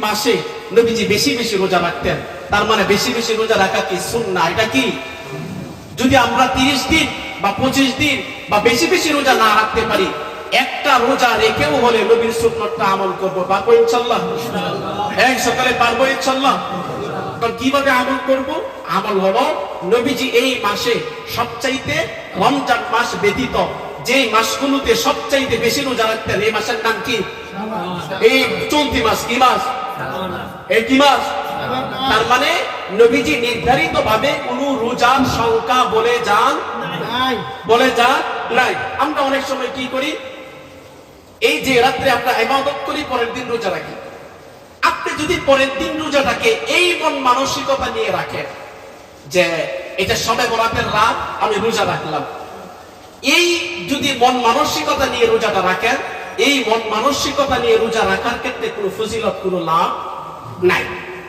মাসে নবীজি বেশি বেশি রোজা রাখতেন। তার মানে বেশি বেশি রোজা রাখা কি সুন্নাহ? এটা কি? যদি আমরা 30 দিন বা 25 দিন বা বেশি বেশি রোজা না রাখতে পারি, একটা রোজা রেখেও হলে নবীর সুন্নাতটা আমল করব। পারবো ইনশাআল্লাহ? এই সকালে পারবো ইনশাআল্লাহ? কিভাবে আমল করব? আমল হলো নবীজি এই মাসে সবচাইতে রমজান মাস ব্যতীত যে মাসগুলোতে সবচাইতে বেশি রোজা রাখতেন, এই মাসের নাম কি? এই চলতি মাস। কি মাস? এই কি মাস? তার মানে নবীজি নির্ধারিত ভাবে কোন রোজার সংখ্যা বলে যান নাই। আমরা অনেক সময় কি করি, এই যে রাত্রে আমরা ইবাদত করি, পরের দিন রোজা রাখি। আপনি যদি পরের দিন রোজাটাকে এই মন মানসিকতা নিয়ে রাখেন যে এটা শবে বরাতের রাত, আমি রোজা রাখলাম, এই যদি মন মানসিকতা নিয়ে রোজাটা রাখেন, এই মন মানসিকতা নিয়ে রোজা রাখার ক্ষেত্রে কোনো ফজিলত, কোনো লাভ নাই।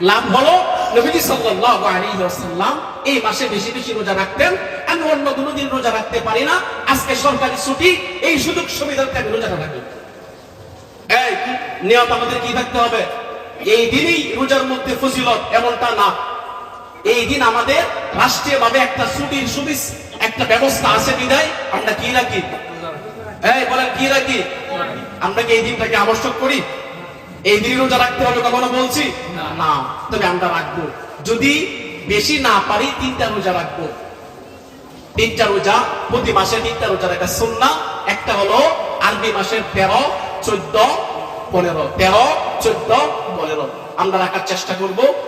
লাভ হলো নবী সাল্লাল্লাহু আলাইহি ওয়াসাল্লাম এই মাসে বেশি বেশি রোজা রাখতেন। আমি অন্য কোনো দিন রোজা রাখতে পারি না, আজকে সরকারি ছুটি, এই সুযোগ সুবিধাতে আমি রোজাটা রাখি। এই নিয়ত আমাদের কি থাকতে হবে? এই দিনই রোজার মধ্যে ফজিলত এমনটা না। এই দিন আমাদের রাষ্ট্রীয় ভাবে একটা ছুটির সুবিধা, একটা ব্যবস্থা আছে বিধায় আমরা কি রাখি? এই বলেন কি রাখি? আমরা কি এই দিনটাকে আবশ্যক করি? এই দিন রোজা রাখতে হবে কখনো বলছি না? তবে আমরা রাখবো। যদি বেশি না পারি 3টা রোজা রাখবো। 3টা রোজা, প্রতি মাসে 3টা রোজা রাখা সুন্নাহ। একটা হলো আরবি মাসের 13, 14, 15, 13, 14, 15 আমরা রাখার চেষ্টা করব।